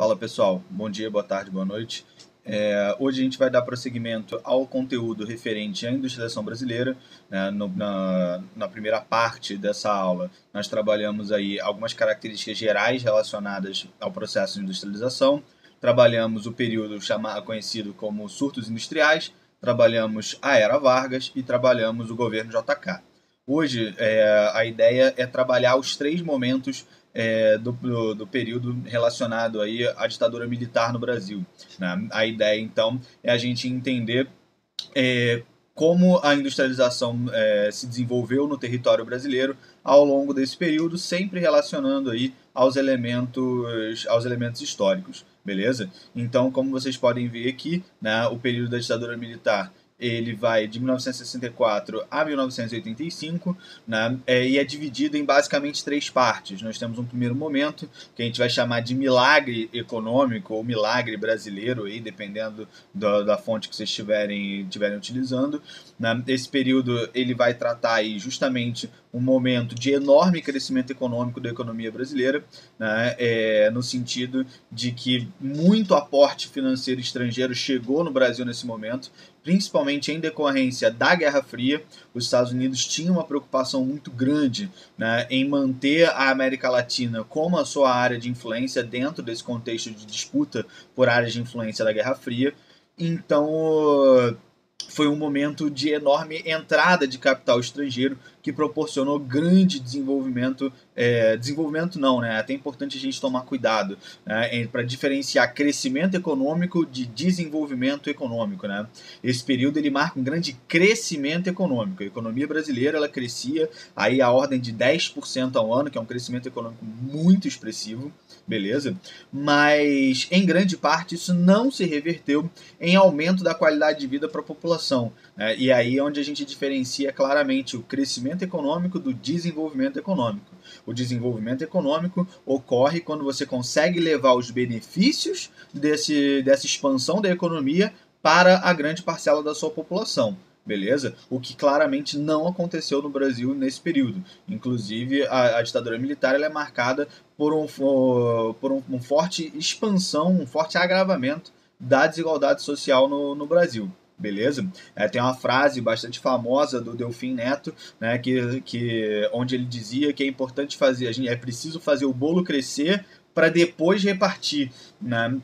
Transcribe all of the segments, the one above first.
Fala pessoal, bom dia, boa tarde, boa noite. Hoje a gente vai dar prosseguimento ao conteúdo referente à industrialização brasileira, né? Na primeira parte dessa aula, nós trabalhamos aí algumas características gerais relacionadas ao processo de industrialização, trabalhamos o período conhecido como surtos industriais, trabalhamos a Era Vargas e trabalhamos o governo JK. Hoje, a ideia é trabalhar os três momentos do período relacionado aí à ditadura militar no Brasil, né? A ideia, então, é a gente entender como a industrialização se desenvolveu no território brasileiro ao longo desse período, sempre relacionando aí aos elementos históricos, beleza? Então, como vocês podem ver aqui, né, o período da ditadura militar ele vai de 1964 a 1985, né, e é dividido em basicamente três partes. Nós temos um primeiro momento, que a gente vai chamar de milagre econômico ou milagre brasileiro, aí, dependendo da fonte que vocês estiverem utilizando. Né. Esse período ele vai tratar aí justamente um momento de enorme crescimento econômico da economia brasileira, né, no sentido de que muito aporte financeiro estrangeiro chegou no Brasil nesse momento, principalmente em decorrência da Guerra Fria. Os Estados Unidos tinham uma preocupação muito grande, né, em manter a América Latina como a sua área de influência dentro desse contexto de disputa por áreas de influência da Guerra Fria. Então, foi um momento de enorme entrada de capital estrangeiro que proporcionou grande desenvolvimento. Desenvolvimento não, né? É até importante a gente tomar cuidado, né, para diferenciar crescimento econômico de desenvolvimento econômico, né? Esse período ele marca um grande crescimento econômico. A economia brasileira ela crescia aí a ordem de 10% ao ano, que é um crescimento econômico muito expressivo, beleza? Mas em grande parte isso não se reverteu em aumento da qualidade de vida para a população, né? E aí é onde a gente diferencia claramente o crescimento econômico do desenvolvimento econômico. O desenvolvimento econômico ocorre quando você consegue levar os benefícios dessa expansão da economia para a grande parcela da sua população. Beleza? O que claramente não aconteceu no Brasil nesse período. Inclusive, a ditadura militar ela é marcada por um forte expansão, um forte agravamento da desigualdade social no Brasil. Beleza? Tem uma frase bastante famosa do Delfim Neto, né, onde ele dizia que é importante é preciso fazer o bolo crescer para depois repartir, né?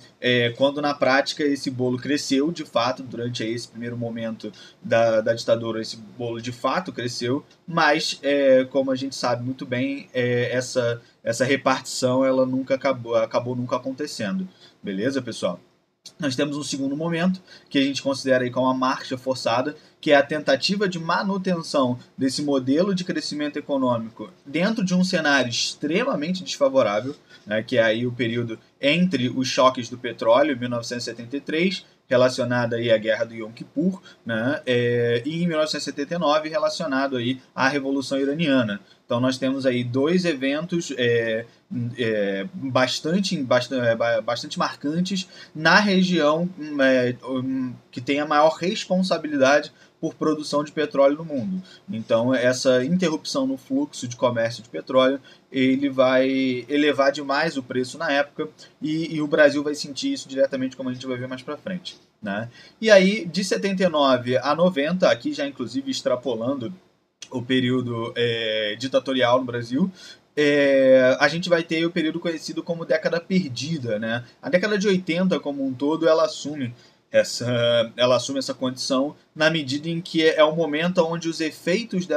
Quando na prática esse bolo cresceu de fato durante aí, esse primeiro momento da ditadura, esse bolo de fato cresceu, mas como a gente sabe muito bem, essa repartição ela nunca acabou nunca acontecendo, beleza, pessoal? Nós temos um segundo momento, que a gente considera aí como a marcha forçada, que é a tentativa de manutenção desse modelo de crescimento econômico dentro de um cenário extremamente desfavorável, né, que é aí o período entre os choques do petróleo, 1973, relacionado aí à Guerra do Yom Kippur, né, e em 1979 relacionado aí à Revolução Iraniana. Então nós temos aí dois eventos bastante marcantes na região que tem a maior responsabilidade por produção de petróleo no mundo. Então essa interrupção no fluxo de comércio de petróleo ele vai elevar demais o preço na época e o Brasil vai sentir isso diretamente, como a gente vai ver mais para frente, né? E aí de 79 a 90, aqui já inclusive extrapolando o período ditatorial no Brasil, a gente vai ter o período conhecido como década perdida, né? A década de 80 como um todo ela assume essa condição na medida em que é o momento onde os efeitos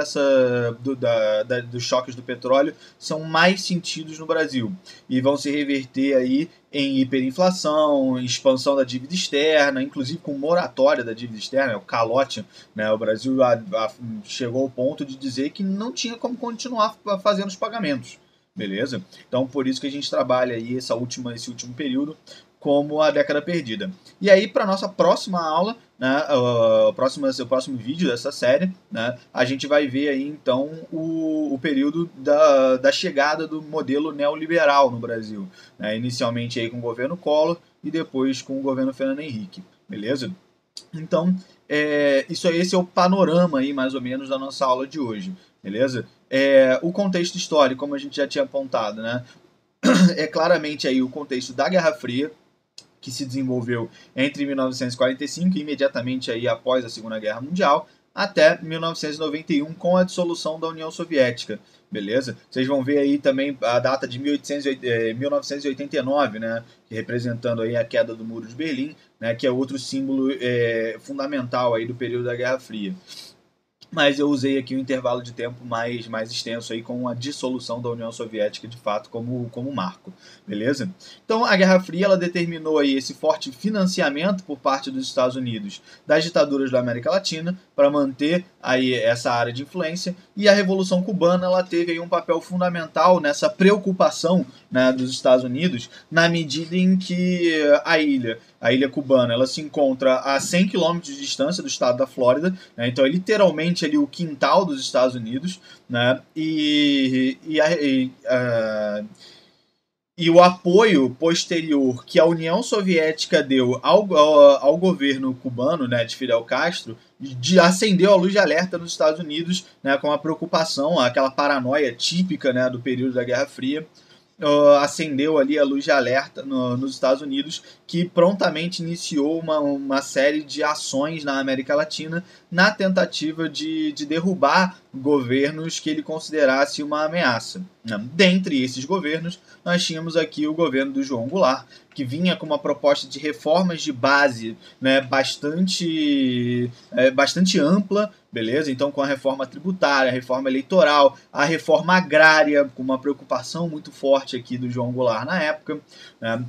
dos choques do petróleo são mais sentidos no Brasil e vão se reverter aí em hiperinflação, expansão da dívida externa, inclusive com moratória da dívida externa, o calote, né? O Brasil chegou ao ponto de dizer que não tinha como continuar fazendo os pagamentos, beleza? Então por isso que a gente trabalha aí esse último período como a década perdida. E aí, para a nossa próxima aula, né, o próximo vídeo dessa série, né, a gente vai ver aí, então, o período da chegada do modelo neoliberal no Brasil, né, inicialmente aí com o governo Collor e depois com o governo Fernando Henrique, beleza? Então, esse é o panorama aí, mais ou menos, da nossa aula de hoje, beleza? O contexto histórico, como a gente já tinha apontado, né? é claramente aí o contexto da Guerra Fria, que se desenvolveu entre 1945, imediatamente aí após a Segunda Guerra Mundial, até 1991, com a dissolução da União Soviética. Beleza? Vocês vão ver aí também a data de 1989, né, representando aí a queda do Muro de Berlim, né, que é outro símbolo fundamental aí do período da Guerra Fria. Mas eu usei aqui um intervalo de tempo mais extenso aí com a dissolução da União Soviética de fato como marco, beleza? Então a Guerra Fria ela determinou aí esse forte financiamento por parte dos Estados Unidos das ditaduras da América Latina para manter aí essa área de influência, e a Revolução Cubana ela teve aí um papel fundamental nessa preocupação, né, dos Estados Unidos, na medida em que a ilha cubana, ela se encontra a 100 quilômetros de distância do estado da Flórida, né? Então é literalmente ali o quintal dos Estados Unidos, né? E o apoio posterior que a União Soviética deu ao governo cubano, né, de Fidel Castro, acendeu a luz de alerta nos Estados Unidos, né, com a preocupação, aquela paranoia típica, né, do período da Guerra Fria. Acendeu ali a luz de alerta nos Estados Unidos, que prontamente iniciou uma série de ações na América Latina na tentativa de derrubar governos que ele considerasse uma ameaça. Dentre esses governos, nós tínhamos aqui o governo do João Goulart, que vinha com uma proposta de reformas de base, né, bastante ampla, beleza? Então, com a reforma tributária, a reforma eleitoral, a reforma agrária, com uma preocupação muito forte aqui do João Goulart na época, né?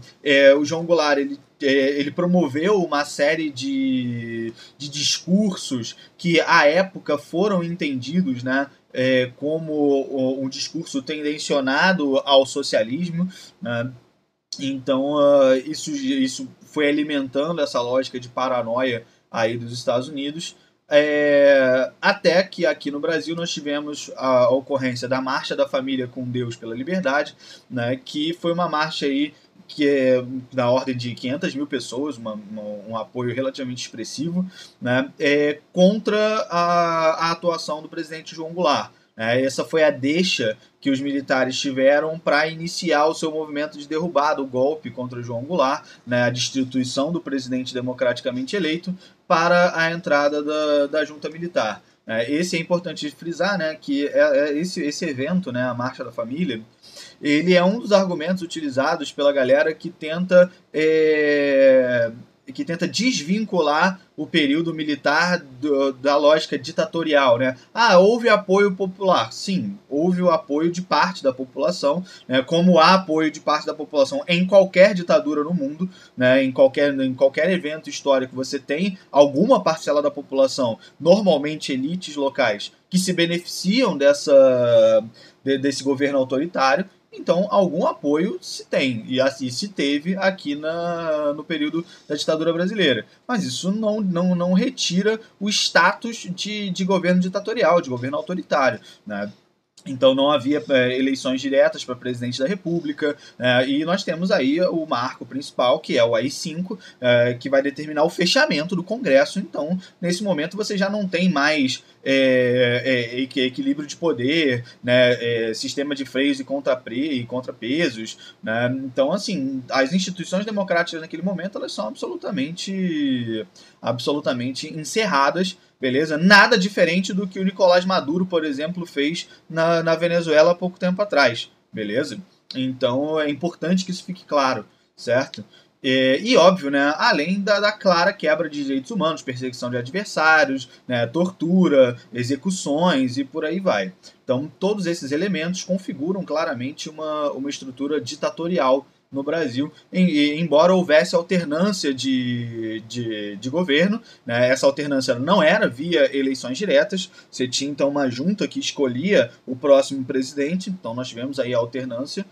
O João Goulart, ele promoveu uma série de discursos que, à época, foram entendidos, né, como um discurso tendencionado ao socialismo, né? Então, isso foi alimentando essa lógica de paranoia aí dos Estados Unidos, até que aqui no Brasil nós tivemos a ocorrência da Marcha da Família com Deus pela Liberdade, né, que foi uma marcha aí que é na ordem de 500 mil pessoas, um apoio relativamente expressivo, né, contra a atuação do presidente João Goulart. Essa foi a deixa que os militares tiveram para iniciar o seu movimento de derrubada, o golpe contra João Goulart, né, a destituição do presidente democraticamente eleito, para a entrada da junta militar. Esse é importante frisar, né, que esse evento, né, a Marcha da Família, ele é um dos argumentos utilizados pela galera que tenta desvincular o período militar da lógica ditatorial, né? Houve apoio popular. Sim, houve o apoio de parte da população, né? Como há apoio de parte da população em qualquer ditadura no mundo, né? Em qualquer evento histórico você tem alguma parcela da população, normalmente elites locais, que se beneficiam desse governo autoritário. Então, algum apoio se tem, e assim se teve aqui no período da ditadura brasileira. Mas isso não retira o status de governo ditatorial, de governo autoritário, né? Então não havia eleições diretas para presidente da República, e nós temos aí o marco principal, que é o AI-5, que vai determinar o fechamento do Congresso. Então, nesse momento, você já não tem mais equilíbrio de poder, né, sistema de freios e contrapesos. Né? Então, assim, as instituições democráticas naquele momento elas são absolutamente encerradas. Beleza? Nada diferente do que o Nicolás Maduro, por exemplo, fez na Venezuela há pouco tempo atrás. Beleza? Então é importante que isso fique claro, certo? E óbvio, né, além da clara quebra de direitos humanos, perseguição de adversários, né, tortura, execuções e por aí vai. Então todos esses elementos configuram claramente uma estrutura ditatorial no Brasil, embora houvesse alternância de governo, né? Essa alternância não era via eleições diretas, você tinha então uma junta que escolhia o próximo presidente, então nós tivemos aí a alternância,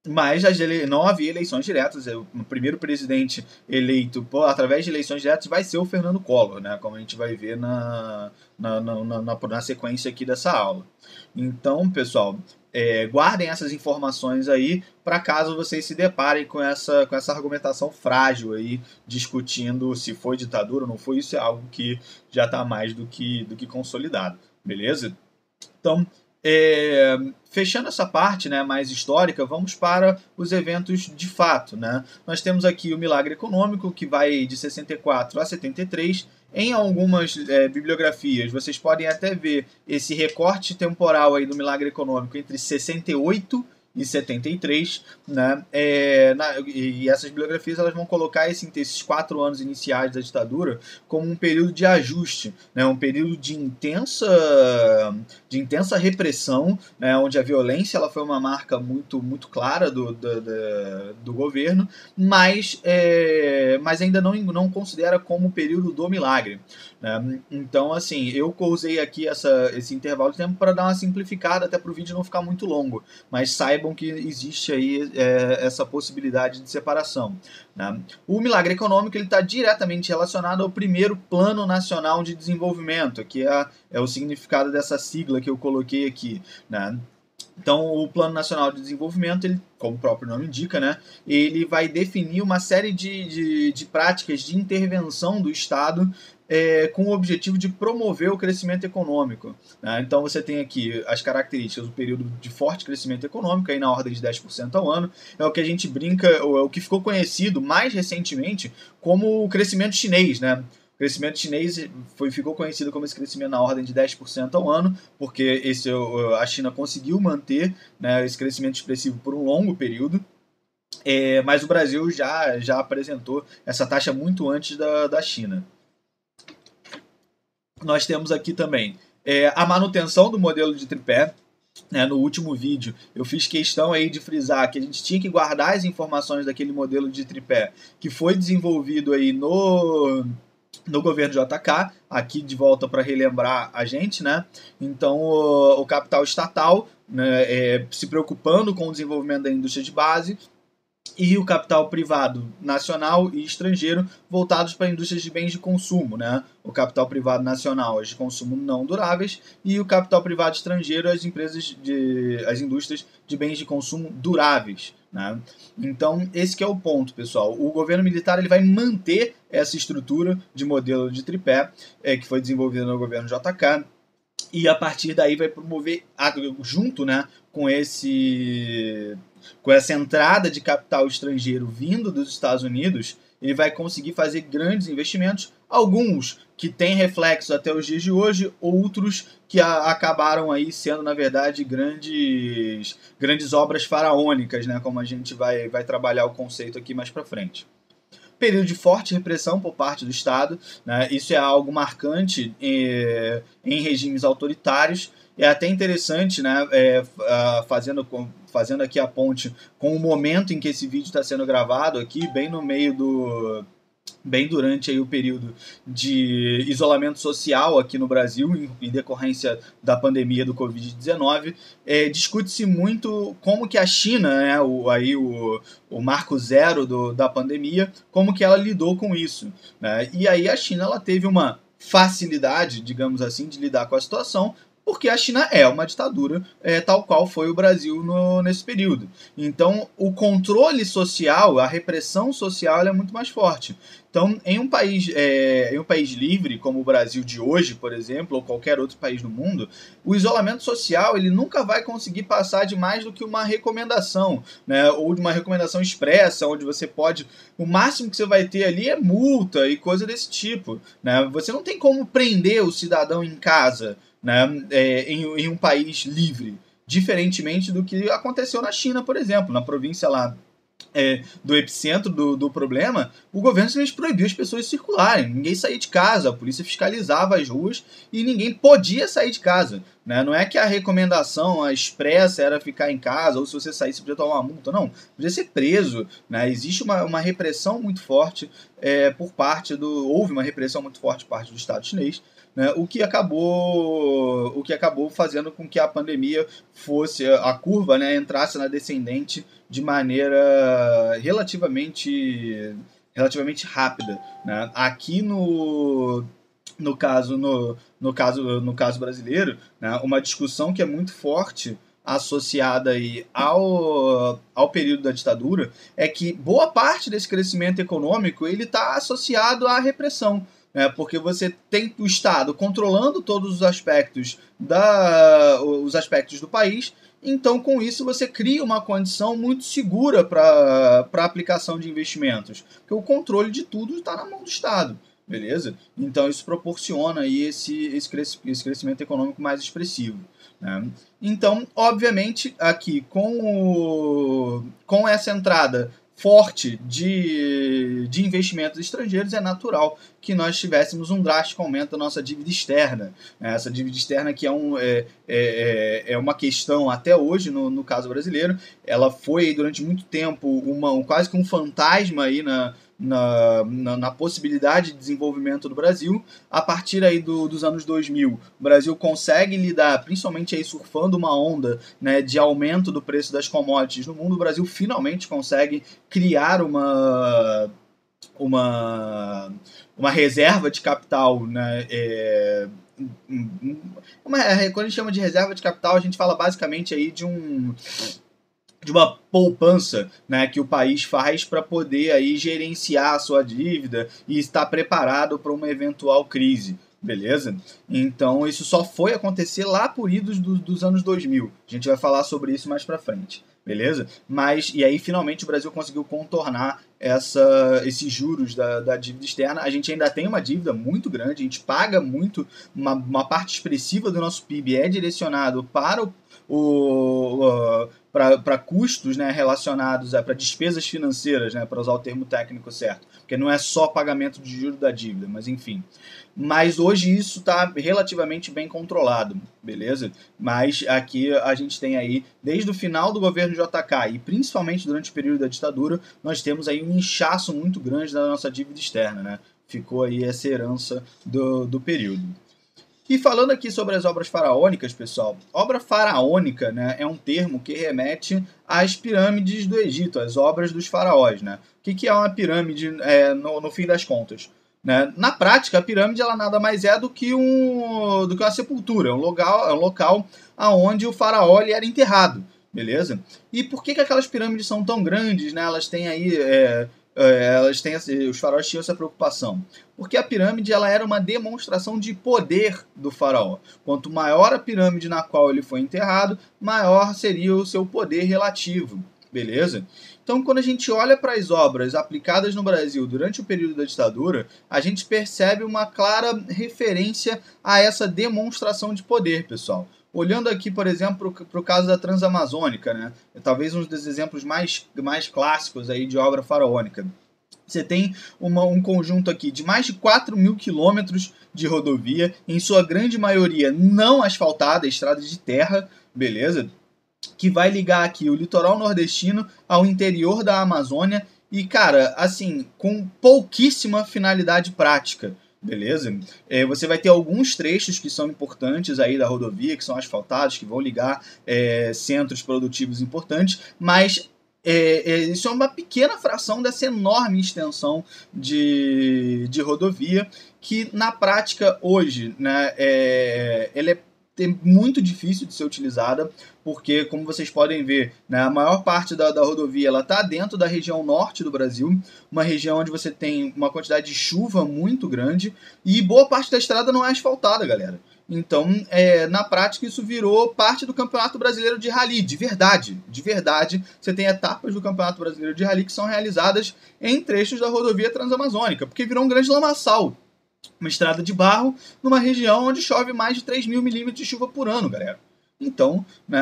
mas não havia eleições diretas. O primeiro presidente eleito através de eleições diretas vai ser o Fernando Collor, né? Como a gente vai ver na sequência aqui dessa aula. Então, pessoal, guardem essas informações aí para caso vocês se deparem com essa argumentação frágil aí, discutindo se foi ditadura ou não foi. Isso é algo que já está mais do que consolidado, beleza? Então, Fechando essa parte, né, mais histórica, vamos para os eventos de fato, né? Nós temos aqui o milagre econômico, que vai de 64 a 73. Em algumas bibliografias, vocês podem até ver esse recorte temporal aí do milagre econômico entre 68 e 73, né? E essas bibliografias elas vão colocar esses 4 anos iniciais da ditadura como um período de ajuste, né? Um período de intensa repressão, né? Onde a violência ela foi uma marca muito, muito clara do governo, mas ainda não considera como o período do milagre, né? Então, assim, eu usei aqui esse intervalo de tempo para dar uma simplificada, até para o vídeo não ficar muito longo, mas saibam que existe aí essa possibilidade de separação, né? O milagre econômico está diretamente relacionado ao primeiro Plano Nacional de Desenvolvimento, que é o significado dessa sigla que eu coloquei aqui, né? Então, o Plano Nacional de Desenvolvimento, ele, como o próprio nome indica, né, ele vai definir uma série de práticas de intervenção do Estado com o objetivo de promover o crescimento econômico, né? Então, você tem aqui as características do período de forte crescimento econômico, aí na ordem de 10% ao ano, é o que a gente brinca, é o que ficou conhecido mais recentemente como o crescimento chinês, né? O crescimento chinês ficou conhecido como esse crescimento na ordem de 10% ao ano, porque a China conseguiu manter, né, esse crescimento expressivo por um longo período, mas o Brasil já apresentou essa taxa muito antes da China. Nós temos aqui também a manutenção do modelo de tripé. No último vídeo eu fiz questão aí de frisar que a gente tinha que guardar as informações daquele modelo de tripé que foi desenvolvido aí no governo JK, aqui de volta para relembrar a gente, né? Então, o capital estatal, né, se preocupando com o desenvolvimento da indústria de base, e o capital privado nacional e estrangeiro voltados para indústrias de bens de consumo, né? O capital privado nacional, as de consumo não duráveis, e o capital privado estrangeiro, as indústrias de bens de consumo duráveis, né? Então, esse que é o ponto, pessoal. O governo militar ele vai manter essa estrutura de modelo de tripé que foi desenvolvida no governo JK, e a partir daí vai promover, junto, né, com essa entrada de capital estrangeiro vindo dos Estados Unidos, ele vai conseguir fazer grandes investimentos, alguns que têm reflexo até os dias de hoje, outros que acabaram aí sendo, na verdade, grandes obras faraônicas, né, como a gente vai trabalhar o conceito aqui mais para frente. Período de forte repressão por parte do Estado, né? Isso é algo marcante em regimes autoritários. É até interessante, né, fazendo aqui a ponte com o momento em que esse vídeo está sendo gravado aqui, bem durante aí o período de isolamento social aqui no Brasil, em decorrência da pandemia do Covid-19, discute-se muito como que a China, né, o marco zero da pandemia, como que ela lidou com isso, né? E aí a China ela teve uma facilidade, digamos assim, de lidar com a situação, porque a China é uma ditadura, tal qual foi o Brasil nesse período. Então, o controle social, a repressão social é muito mais forte. Então, em um país livre, como o Brasil de hoje, por exemplo, ou qualquer outro país do mundo, o isolamento social ele nunca vai conseguir passar de mais do que uma recomendação, né, ou de uma recomendação expressa, onde você pode... O máximo que você vai ter ali é multa e coisa desse tipo, né? Você não tem como prender o cidadão em casa, né, em um país livre, diferentemente do que aconteceu na China, por exemplo, na província lá do epicentro do problema, o governo simplesmente proibiu as pessoas de circularem, ninguém saía de casa, a polícia fiscalizava as ruas e ninguém podia sair de casa, né? Não é que a recomendação, a expressa era ficar em casa, ou se você saísse podia tomar uma multa, não, podia ser preso, né? Existe uma repressão muito forte houve uma repressão muito forte por parte do Estado chinês, né, o que acabou fazendo com que a pandemia a curva, né, entrasse na descendente de maneira relativamente rápida, né? Aqui no caso brasileiro, né, uma discussão que é muito forte associada aí ao período da ditadura é que boa parte desse crescimento econômico ele está associado à repressão. né, porque você tem o Estado controlando todos os aspectos do país. Então, com isso, você cria uma condição muito segura para a aplicação de investimentos, porque o controle de tudo está na mão do Estado, beleza? Então, isso proporciona aí esse crescimento econômico mais expressivo, né? Então, obviamente, aqui com essa entrada forte de investimentos estrangeiros, é natural que nós tivéssemos um drástico aumento da nossa dívida externa. Essa dívida externa que é uma questão até hoje no caso brasileiro. Ela foi durante muito tempo quase que um fantasma aí na possibilidade de desenvolvimento do Brasil. A partir aí dos anos 2000, o Brasil consegue lidar, principalmente aí surfando uma onda, né, de aumento do preço das commodities no mundo. O Brasil finalmente consegue criar uma reserva de capital, né? Quando a gente chama de reserva de capital, a gente fala basicamente aí de uma poupança, né, que o país faz para poder aí gerenciar a sua dívida e estar preparado para uma eventual crise. Beleza? Então isso só foi acontecer lá por idos dos anos 2000. A gente vai falar sobre isso mais para frente. Beleza? E aí finalmente o Brasil conseguiu contornar esses juros da dívida externa. A gente ainda tem uma dívida muito grande, a gente paga muito, uma parte expressiva do nosso PIB é direcionado para para custos, né, relacionados para despesas financeiras, né, para usar o termo técnico certo, porque não é só pagamento de juros da dívida, mas enfim. Mas hoje isso está relativamente bem controlado, beleza? Mas aqui a gente tem aí, desde o final do governo JK e principalmente durante o período da ditadura, nós temos aí um inchaço muito grande da nossa dívida externa, né? Ficou aí essa herança do período. E falando aqui sobre as obras faraônicas, pessoal, obra faraônica, né, é um termo que remete às pirâmides do Egito, às obras dos faraós, né? O que é uma pirâmide no fim das contas? Né? Na prática, a pirâmide ela nada mais é do que uma sepultura, um local onde o faraó ele era enterrado, beleza? E por que aquelas pirâmides são tão grandes, né? Elas têm aí os faraós tinham essa preocupação, porque a pirâmide ela era uma demonstração de poder do faraó. Quanto maior a pirâmide na qual ele foi enterrado, maior seria o seu poder relativo, beleza? Então, quando a gente olha para as obras aplicadas no Brasil durante o período da ditadura, a gente percebe uma clara referência a essa demonstração de poder, pessoal. Olhando aqui, por exemplo, para o caso da Transamazônica, né? Talvez um dos exemplos mais clássicos aí de obra faraônica. Você tem um conjunto aqui de mais de 4.000 quilômetros de rodovia, em sua grande maioria não asfaltada, estrada de terra, beleza? Que vai ligar aqui o litoral nordestino ao interior da Amazônia e, cara, assim, com pouquíssima finalidade prática, beleza? Você vai ter alguns trechos que são importantes aí da rodovia, que são asfaltados, que vão ligar centros produtivos importantes, mas isso é uma pequena fração dessa enorme extensão de rodovia que, na prática, hoje, né, ela é muito difícil de ser utilizada, porque, como vocês podem ver, né, a maior parte da rodovia está dentro da região norte do Brasil, uma região onde você tem uma quantidade de chuva muito grande e boa parte da estrada não é asfaltada, galera. Então, na prática, isso virou parte do Campeonato Brasileiro de Rally, de verdade. De verdade, você tem etapas do Campeonato Brasileiro de Rally que são realizadas em trechos da rodovia transamazônica, porque virou um grande lamaçal. Uma estrada de barro numa região onde chove mais de 3.000 milímetros de chuva por ano, galera. Então, né,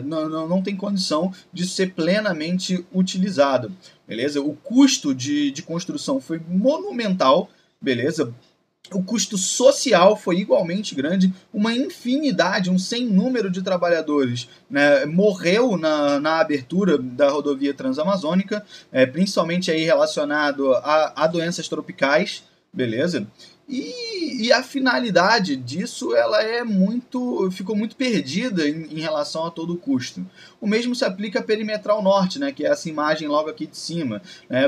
não tem condição de ser plenamente utilizado, beleza? O custo de construção foi monumental, beleza? O custo social foi igualmente grande, uma infinidade, um sem número de trabalhadores, né, morreu na abertura da rodovia transamazônica, principalmente aí relacionado a doenças tropicais, beleza? E a finalidade disso ela ficou muito perdida em relação a todo o custo. O mesmo se aplica à Perimetral Norte, né, que é essa imagem logo aqui de cima.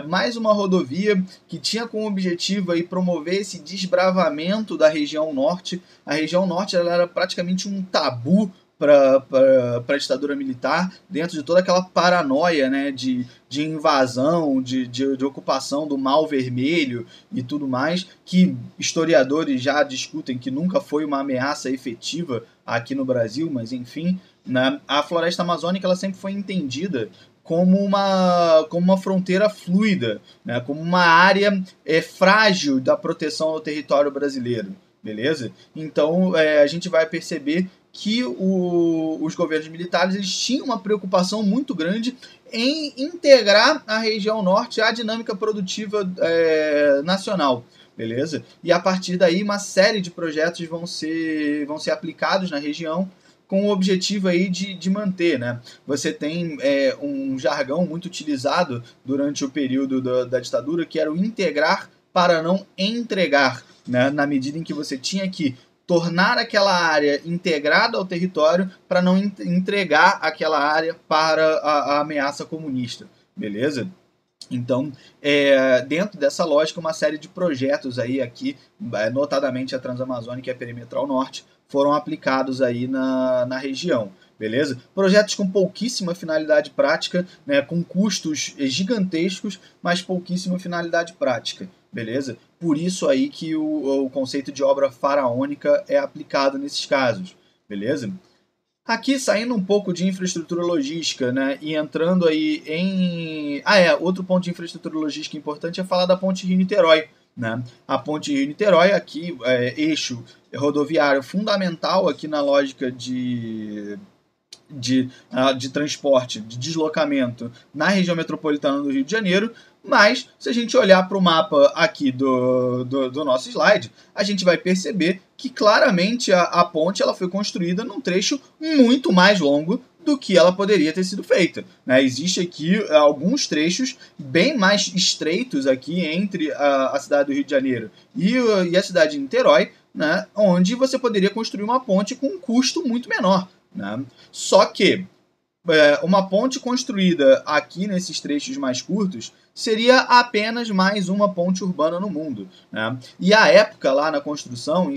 Mais uma rodovia que tinha como objetivo aí promover esse desbravamento da região norte. A região norte ela era praticamente um tabu para a ditadura militar, dentro de toda aquela paranoia, né, de invasão, de ocupação do Mar Vermelho e tudo mais, que historiadores já discutem que nunca foi uma ameaça efetiva aqui no Brasil, mas enfim, né, a floresta amazônica ela sempre foi entendida como uma fronteira fluida, né, como uma área frágil da proteção ao território brasileiro, beleza? Então a gente vai perceber que os governos militares eles tinham uma preocupação muito grande em integrar a região norte à dinâmica produtiva nacional, beleza? E a partir daí uma série de projetos vão ser aplicados na região com o objetivo aí de manter, né? Você tem um jargão muito utilizado durante o período da ditadura, que era o integrar para não entregar, né? Na medida em que você tinha que tornar aquela área integrada ao território para não entregar aquela área para a ameaça comunista, beleza? Então, dentro dessa lógica, uma série de projetos aí aqui, notadamente a Transamazônica e a Perimetral Norte, foram aplicados aí na região, beleza? Projetos com pouquíssima finalidade prática, né, com custos gigantescos, mas pouquíssima finalidade prática, beleza? Por isso aí que o conceito de obra faraônica é aplicado nesses casos, beleza? Aqui, saindo um pouco de infraestrutura logística, né, e entrando aí em... outro ponto de infraestrutura logística importante é falar da Ponte Rio-Niterói, né? A Ponte Rio-Niterói aqui, eixo rodoviário fundamental aqui na lógica de transporte, de deslocamento na região metropolitana do Rio de Janeiro, mas se a gente olhar para o mapa aqui do nosso slide, a gente vai perceber que claramente a ponte ela foi construída num trecho muito mais longo do que ela poderia ter sido feita, né? Existe aqui alguns trechos bem mais estreitos aqui entre a cidade do Rio de Janeiro e a cidade de Niterói, né? Onde você poderia construir uma ponte com um custo muito menor, né? Só que uma ponte construída aqui nesses trechos mais curtos seria apenas mais uma ponte urbana no mundo, né? E à época, lá na construção,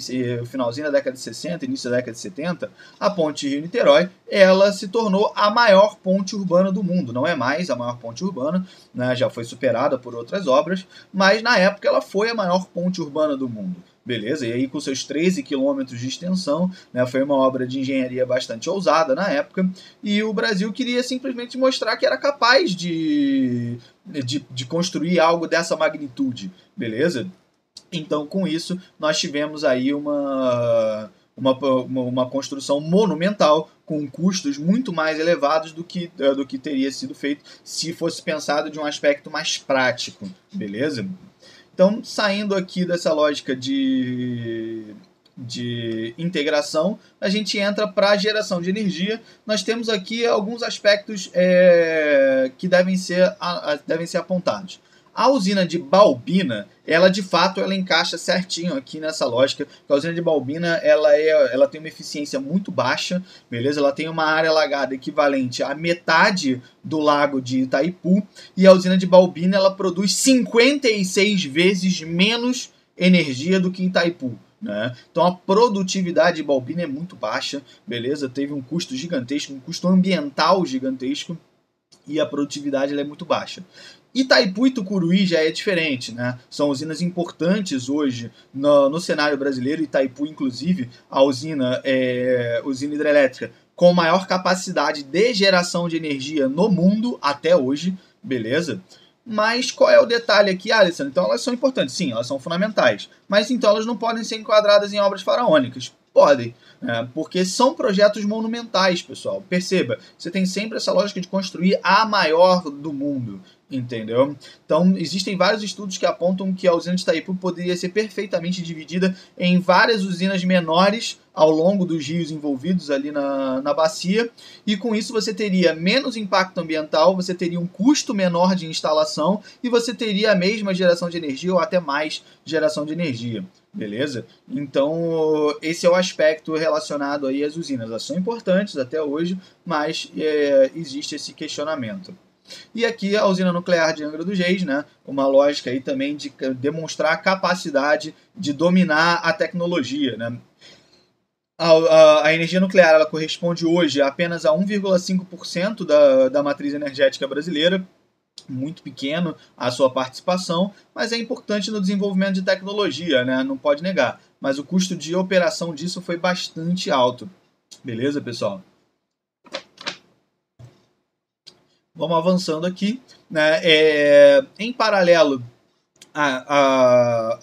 finalzinho da década de 60, início da década de 70, a ponte Rio-Niterói ela se tornou a maior ponte urbana do mundo. Não é mais a maior ponte urbana, né? Já foi superada por outras obras, mas na época ela foi a maior ponte urbana do mundo. Beleza? E aí com seus 13 quilômetros de extensão, né, foi uma obra de engenharia bastante ousada na época, e o Brasil queria simplesmente mostrar que era capaz de construir algo dessa magnitude, beleza? Então com isso nós tivemos aí uma construção monumental com custos muito mais elevados do que teria sido feito se fosse pensado de um aspecto mais prático, beleza? Então, saindo aqui dessa lógica de integração, a gente entra para a geração de energia. Nós temos aqui alguns aspectos que devem ser apontados. A usina de Balbina, ela de fato ela encaixa certinho aqui nessa lógica. A usina de Balbina ela tem uma eficiência muito baixa, beleza? Ela tem uma área alagada equivalente à metade do lago de Itaipu, e a usina de Balbina ela produz 56 vezes menos energia do que Itaipu, né? Então a produtividade de Balbina é muito baixa, beleza? Teve um custo gigantesco, um custo ambiental gigantesco, e a produtividade ela é muito baixa. Itaipu e Tucuruí já é diferente, né? São usinas importantes hoje no cenário brasileiro. Itaipu, inclusive, a usina hidrelétrica com maior capacidade de geração de energia no mundo até hoje, beleza? Mas qual é o detalhe aqui, Alisson? Então elas são importantes, sim, elas são fundamentais. Mas então elas não podem ser enquadradas em obras faraônicas. Podem, porque são projetos monumentais, pessoal. Perceba, você tem sempre essa lógica de construir a maior do mundo, entendeu? Então, existem vários estudos que apontam que a usina de Itaipu poderia ser perfeitamente dividida em várias usinas menores ao longo dos rios envolvidos ali na bacia, e com isso você teria menos impacto ambiental, você teria um custo menor de instalação e você teria a mesma geração de energia ou até mais geração de energia. Beleza? Então, esse é o aspecto relacionado aí às usinas. Elas são importantes até hoje, mas existe esse questionamento. E aqui a usina nuclear de Angra dos Reis, né? Uma lógica aí também de demonstrar a capacidade de dominar a tecnologia, né? A energia nuclear ela corresponde hoje apenas a 1,5% da matriz energética brasileira, muito pequeno a sua participação, mas é importante no desenvolvimento de tecnologia, né? Não pode negar. Mas o custo de operação disso foi bastante alto. Beleza, pessoal? Vamos avançando aqui, né? Em paralelo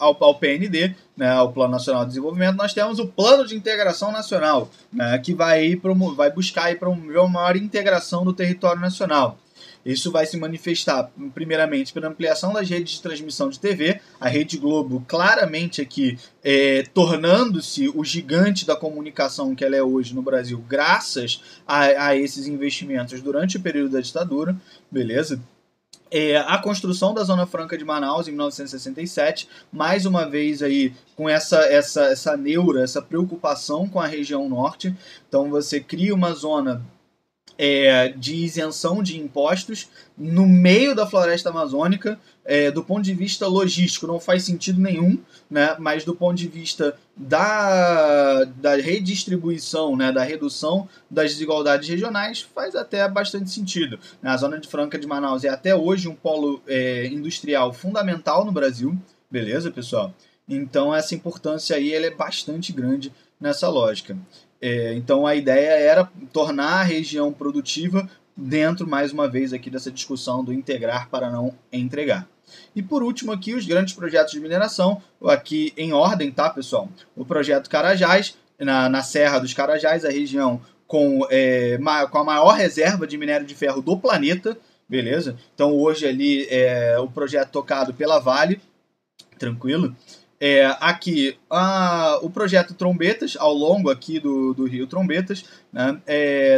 ao PND, né, ao Plano Nacional de Desenvolvimento, nós temos o Plano de Integração Nacional, né, que vai buscar e promover uma maior integração do território nacional. Isso vai se manifestar, primeiramente, pela ampliação das redes de transmissão de TV, a Rede Globo claramente aqui tornando-se o gigante da comunicação que ela é hoje no Brasil, graças a esses investimentos durante o período da ditadura, beleza? A construção da Zona Franca de Manaus em 1967, mais uma vez aí com essa neura, essa preocupação com a região norte. Então você cria uma zona de isenção de impostos no meio da floresta amazônica. Do ponto de vista logístico não faz sentido nenhum, né? Mas do ponto de vista da redistribuição, né? Da redução das desigualdades regionais, faz até bastante sentido. A Zona Franca de Manaus é até hoje um polo industrial fundamental no Brasil, beleza, pessoal? Então essa importância aí ela é bastante grande nessa lógica. Então a ideia era tornar a região produtiva dentro, mais uma vez, aqui dessa discussão do integrar para não entregar. E por último aqui, os grandes projetos de mineração, aqui em ordem, tá, pessoal? O projeto Carajás, na Serra dos Carajás, a região com a maior reserva de minério de ferro do planeta, beleza? Então hoje ali o projeto tocado pela Vale, tranquilo? Aqui o projeto Trombetas, ao longo aqui do rio Trombetas, né,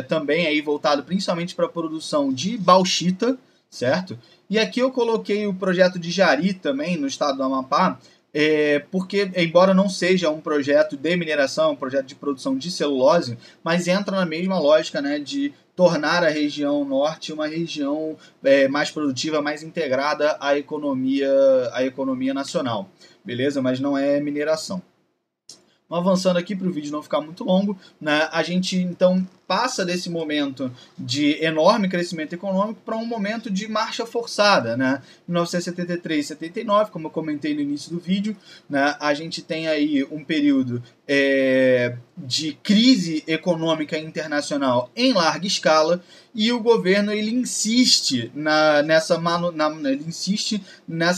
também aí voltado principalmente para a produção de bauxita, certo? E aqui eu coloquei o projeto de Jari também, no estado do Amapá, porque, embora não seja um projeto de mineração, um projeto de produção de celulose, mas entra na mesma lógica, né, de tornar a região norte uma região mais produtiva, mais integrada à economia nacional. Beleza? Mas não é mineração. Avançando aqui para o vídeo não ficar muito longo, né, a gente então passa desse momento de enorme crescimento econômico para um momento de marcha forçada. Né? Em 1973 e 79, como eu comentei no início do vídeo, né, a gente tem aí um período de crise econômica internacional em larga escala, e o governo ele insiste nessa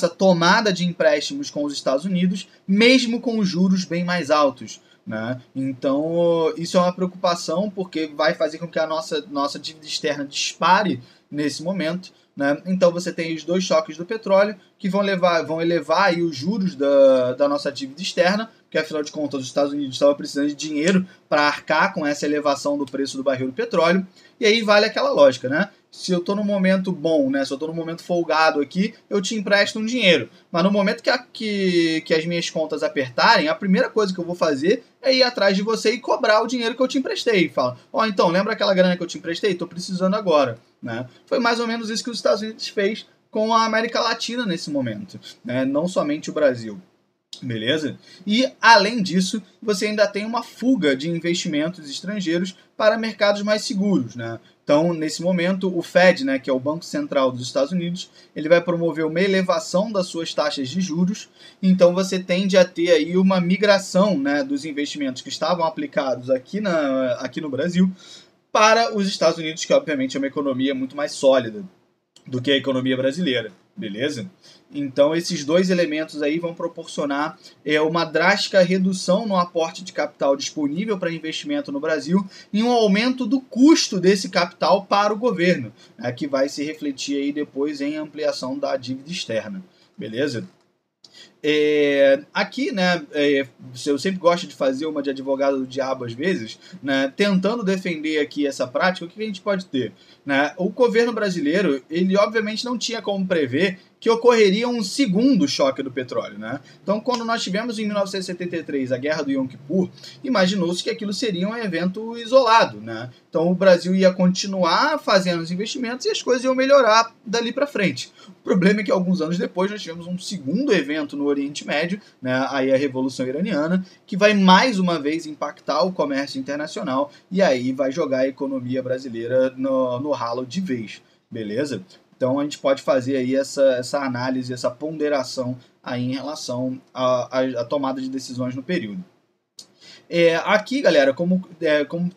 tomada de empréstimos com os Estados Unidos, mesmo com juros bem mais altos. Né? Então, isso é uma preocupação, porque vai fazer com que a nossa dívida externa dispare nesse momento. Né? Então, você tem os dois choques do petróleo, que vão elevar aí os juros da nossa dívida externa, porque, afinal de contas, os Estados Unidos estavam precisando de dinheiro para arcar com essa elevação do preço do barril do petróleo. E aí vale aquela lógica, né? Se eu estou num momento bom, né? Se eu estou num momento folgado aqui, eu te empresto um dinheiro. Mas no momento que as minhas contas apertarem, a primeira coisa que eu vou fazer é ir atrás de você e cobrar o dinheiro que eu te emprestei. Fala, então, lembra aquela grana que eu te emprestei? Estou precisando agora. Né? Foi mais ou menos isso que os Estados Unidos fez com a América Latina nesse momento, né? Não somente o Brasil. Beleza? E, além disso, você ainda tem uma fuga de investimentos estrangeiros para mercados mais seguros. Né? Então, nesse momento, o Fed, né, que é o Banco Central dos Estados Unidos, ele vai promover uma elevação das suas taxas de juros. Então, você tende a ter aí uma migração, né, dos investimentos que estavam aplicados aqui no Brasil para os Estados Unidos, que obviamente é uma economia muito mais sólida do que a economia brasileira. Beleza? Então, esses dois elementos aí vão proporcionar uma drástica redução no aporte de capital disponível para investimento no Brasil e um aumento do custo desse capital para o governo, né, que vai se refletir aí depois em ampliação da dívida externa. Beleza? Aqui, né, eu sempre gosto de fazer uma de advogado do diabo às vezes, né, tentando defender aqui essa prática. O que a gente pode ter? Né? O governo brasileiro, ele obviamente não tinha como prever que ocorreria um segundo choque do petróleo, né? Então, quando nós tivemos em 1973 a Guerra do Yom Kippur, imaginou-se que aquilo seria um evento isolado, né? Então, o Brasil ia continuar fazendo os investimentos e as coisas iam melhorar dali para frente. O problema é que alguns anos depois nós tivemos um segundo evento no Oriente Médio, né? Aí a Revolução Iraniana, que vai mais uma vez impactar o comércio internacional e aí vai jogar a economia brasileira no ralo de vez, beleza? Então a gente pode fazer aí essa análise, essa ponderação aí em relação à tomada de decisões no período. Aqui, galera, como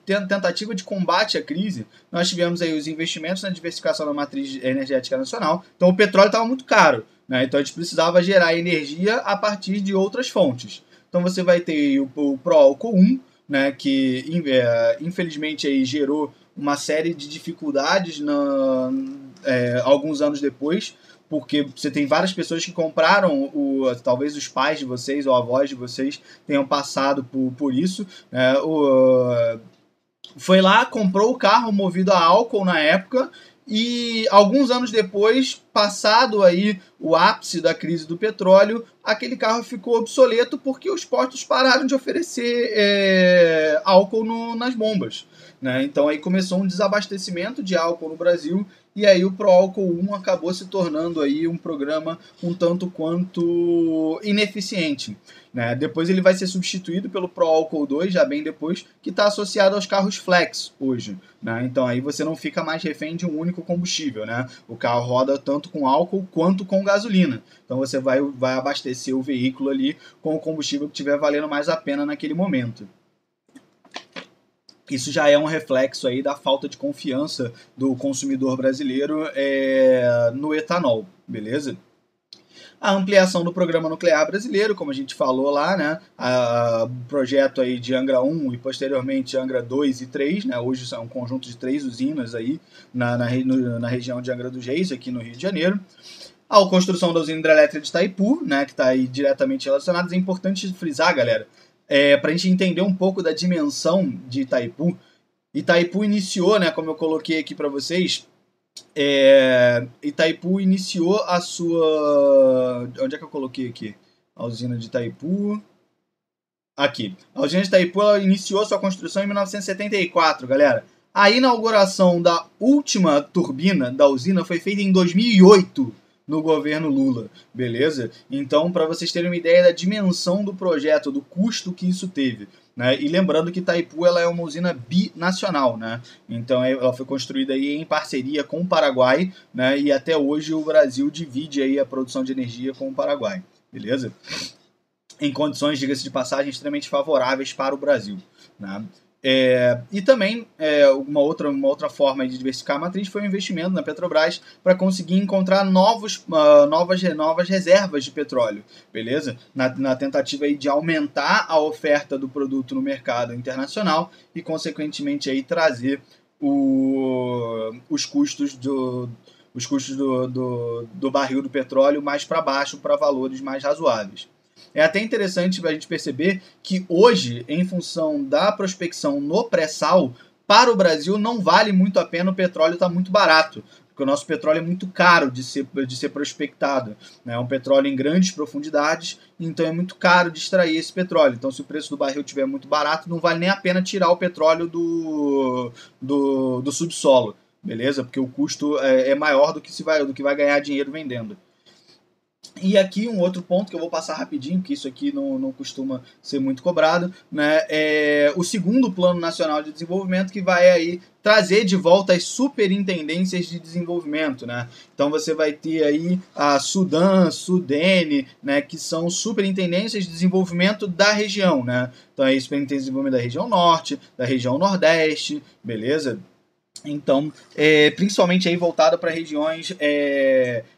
tentativa de combate à crise, nós tivemos aí os investimentos na diversificação da matriz energética nacional. Então o petróleo estava muito caro, né? Então a gente precisava gerar energia a partir de outras fontes. Então você vai ter o Proálcool 1, né, que infelizmente aí gerou uma série de dificuldades alguns anos depois, porque você tem várias pessoas que compraram, talvez os pais de vocês ou avós de vocês tenham passado por isso, né? Foi lá, comprou o carro movido a álcool na época, e alguns anos depois, passado aí o ápice da crise do petróleo, aquele carro ficou obsoleto porque os postos pararam de oferecer álcool nas bombas, né? Então aí começou um desabastecimento de álcool no Brasil, e aí o Proálcool 1 acabou se tornando aí um programa um tanto quanto ineficiente, né? Depois ele vai ser substituído pelo Proálcool 2, já bem depois, que está associado aos carros flex hoje, né? Então aí você não fica mais refém de um único combustível, né? O carro roda tanto com álcool quanto com gasolina. Então você vai abastecer o veículo ali com o combustível que estiver valendo mais a pena naquele momento. Isso já é um reflexo aí da falta de confiança do consumidor brasileiro no etanol, beleza? A ampliação do programa nuclear brasileiro, como a gente falou lá, né? O projeto aí de Angra 1 e posteriormente Angra 2 e 3, né? Hoje são um conjunto de 3 usinas aí na região de Angra dos Reis, aqui no Rio de Janeiro. A construção da usina hidrelétrica de Itaipu, né? Que está aí diretamente relacionada. É importante frisar, galera, para a gente entender um pouco da dimensão de Itaipu. Itaipu iniciou, né, como eu coloquei aqui para vocês, Itaipu iniciou a sua... Onde é que eu coloquei aqui? A usina de Itaipu... Aqui. A usina de Itaipu ela iniciou sua construção em 1974, galera. A inauguração da última turbina da usina foi feita em 2008. No governo Lula, beleza? Então, para vocês terem uma ideia da dimensão do projeto, do custo que isso teve, né? E lembrando que Itaipu ela é uma usina binacional, né? Então, ela foi construída aí em parceria com o Paraguai, né? E até hoje o Brasil divide aí a produção de energia com o Paraguai, beleza? Em condições, diga-se de passagem, extremamente favoráveis para o Brasil, né? E também uma outra forma de diversificar a matriz foi o investimento na Petrobras para conseguir encontrar novas reservas de petróleo, beleza? Na tentativa aí de aumentar a oferta do produto no mercado internacional e, consequentemente, aí trazer os custos do barril do petróleo mais para baixo, para valores mais razoáveis. É até interessante a gente perceber que hoje, em função da prospecção no pré-sal, para o Brasil não vale muito a pena, o petróleo está muito barato, porque o nosso petróleo é muito caro de ser prospectado. É um petróleo em grandes profundidades, então é muito caro de extrair esse petróleo. Então, se o preço do barril estiver muito barato, não vale nem a pena tirar o petróleo do subsolo, beleza? Porque o custo é maior do que vai ganhar dinheiro vendendo. E aqui um outro ponto que eu vou passar rapidinho, que isso aqui não costuma ser muito cobrado, né, é o segundo Plano Nacional de Desenvolvimento, que vai aí trazer de volta as superintendências de desenvolvimento, né? Então você vai ter aí a Sudan, Sudene, né, que são superintendências de desenvolvimento da região, né? Então aí superintendência de desenvolvimento da região norte, da região nordeste, beleza? Então, principalmente aí voltada para regiões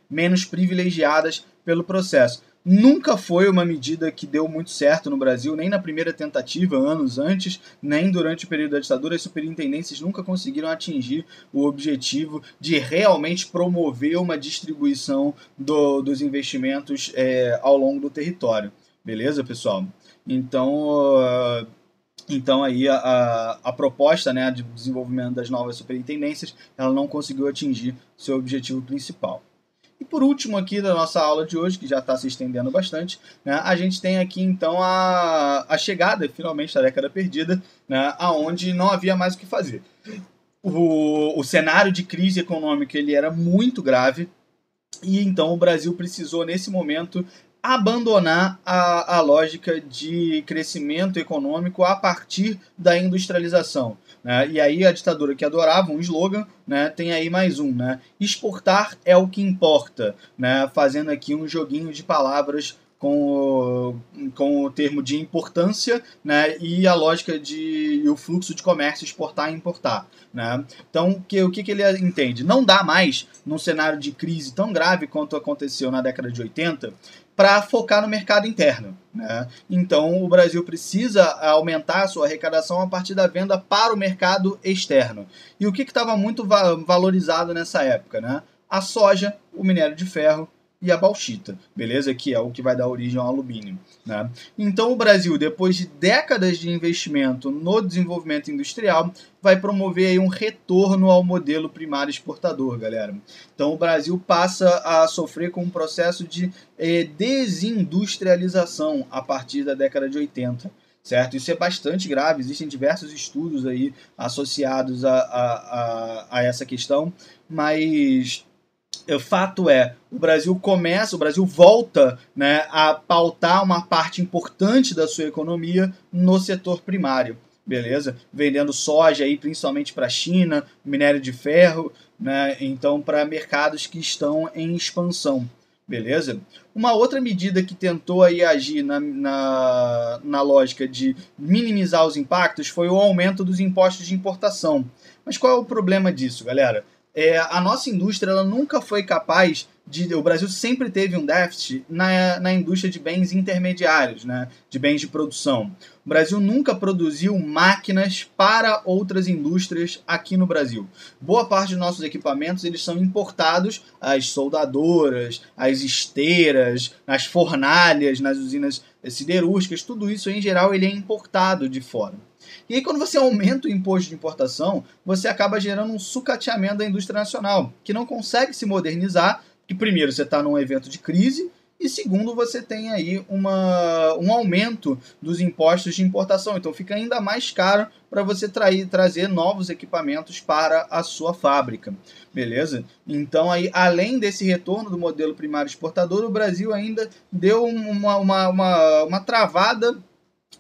menos privilegiadas pelo processo. Nunca foi uma medida que deu muito certo no Brasil, nem na primeira tentativa, anos antes, nem durante o período da ditadura. As superintendências nunca conseguiram atingir o objetivo de realmente promover uma distribuição dos investimentos ao longo do território. Beleza, pessoal? Então aí a proposta, né, de desenvolvimento das novas superintendências, ela não conseguiu atingir seu objetivo principal. E por último aqui da nossa aula de hoje, que já está se estendendo bastante, né, a gente tem aqui então a chegada finalmente da década perdida, né, aonde não havia mais o que fazer. O cenário de crise econômica ele era muito grave, e então o Brasil precisou, nesse momento, abandonar a lógica de crescimento econômico a partir da industrialização. Né? E aí a ditadura que adorava um slogan, né, tem aí mais um, né? Exportar é o que importa, né? Fazendo aqui um joguinho de palavras com o termo de importância, né, e a lógica e o fluxo de comércio exportar e importar. Né? Então, o que ele entende? Não dá mais, num cenário de crise tão grave quanto aconteceu na década de 80, para focar no mercado interno. Né? Então, o Brasil precisa aumentar a sua arrecadação a partir da venda para o mercado externo. E o que estava muito valorizado nessa época? Né? A soja, o minério de ferro e a bauxita, beleza? Que é o que vai dar origem ao alumínio. Né? Então, o Brasil, depois de décadas de investimento no desenvolvimento industrial, vai promover aí um retorno ao modelo primário exportador, galera. Então, o Brasil passa a sofrer com um processo de desindustrialização a partir da década de 80. Certo? Isso é bastante grave, existem diversos estudos aí associados a essa questão, mas o fato é, o Brasil volta, né, a pautar uma parte importante da sua economia no setor primário, beleza? Vendendo soja aí principalmente para a China, minério de ferro, né, então para mercados que estão em expansão, beleza? Uma outra medida que tentou aí agir na lógica de minimizar os impactos foi o aumento dos impostos de importação. Mas qual é o problema disso, galera? A nossa indústria ela nunca foi capaz de... O Brasil sempre teve um déficit na indústria de bens intermediários, né, de bens de produção. O Brasil nunca produziu máquinas para outras indústrias aqui no Brasil. Boa parte dos nossos equipamentos eles são importados, as soldadoras, as esteiras, as fornalhas, nas usinas siderúrgicas, tudo isso em geral ele é importado de fora. E aí, quando você aumenta o imposto de importação, você acaba gerando um sucateamento da indústria nacional, que não consegue se modernizar, que primeiro você está num evento de crise, e segundo você tem aí um aumento dos impostos de importação. Então fica ainda mais caro para você trazer novos equipamentos para a sua fábrica, beleza? Então aí, além desse retorno do modelo primário exportador, o Brasil ainda deu uma travada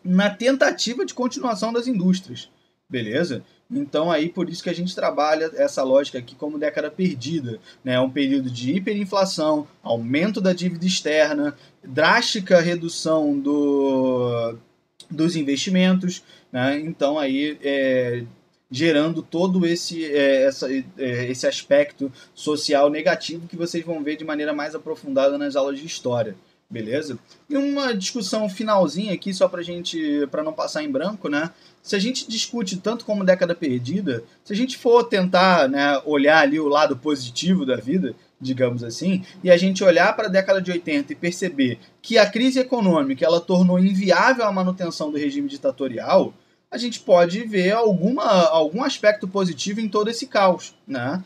na tentativa de continuação das indústrias, beleza? Então aí por isso que a gente trabalha essa lógica aqui como década perdida, né? Um período de hiperinflação, aumento da dívida externa, drástica redução dos investimentos, né? Então aí gerando todo esse aspecto social negativo que vocês vão ver de maneira mais aprofundada nas aulas de história. Beleza? E uma discussão finalzinha aqui, só para não passar em branco, né? Se a gente discute tanto como década perdida, se a gente for tentar, né, olhar ali o lado positivo da vida, digamos assim, e a gente olhar para a década de 80 e perceber que a crise econômica ela tornou inviável a manutenção do regime ditatorial, a gente pode ver algum aspecto positivo em todo esse caos, né?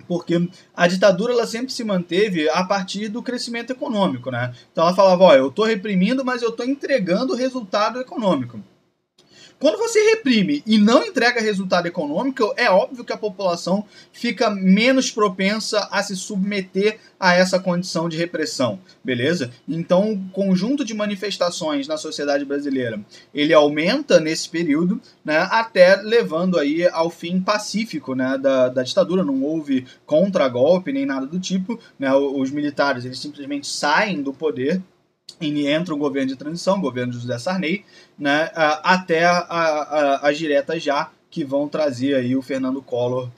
Porque a ditadura ela sempre se manteve a partir do crescimento econômico, né? Então ela falava, ó, eu estou reprimindo, mas eu estou entregando resultado econômico. Quando você reprime e não entrega resultado econômico, é óbvio que a população fica menos propensa a se submeter a essa condição de repressão, beleza? Então, o conjunto de manifestações na sociedade brasileira, ele aumenta nesse período, né, até levando aí ao fim pacífico, né, da ditadura. Não houve contragolpe nem nada do tipo, né? Os militares eles simplesmente saem do poder e entra o governo de transição, o governo de José Sarney, né, até as diretas já que vão trazer aí o Fernando Collor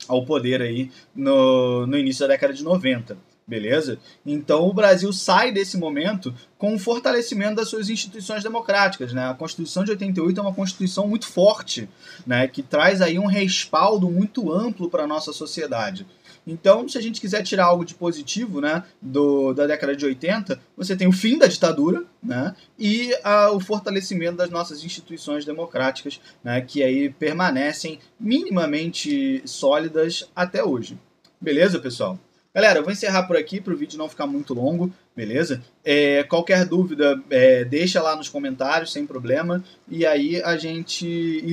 ao poder aí no início da década de 90. Beleza? Então o Brasil sai desse momento com o fortalecimento das suas instituições democráticas, né? A Constituição de 88 é uma Constituição muito forte, né? Que traz aí um respaldo muito amplo para a nossa sociedade. Então, se a gente quiser tirar algo de positivo, né, da década de 80, você tem o fim da ditadura, né, e o fortalecimento das nossas instituições democráticas, né, que aí permanecem minimamente sólidas até hoje. Beleza, pessoal? Galera, eu vou encerrar por aqui para o vídeo não ficar muito longo, beleza? Qualquer dúvida, deixa lá nos comentários, sem problema. E aí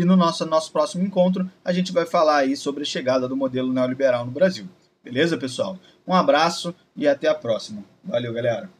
no nosso próximo encontro, a gente vai falar aí sobre a chegada do modelo neoliberal no Brasil. Beleza, pessoal? Um abraço e até a próxima. Valeu, galera!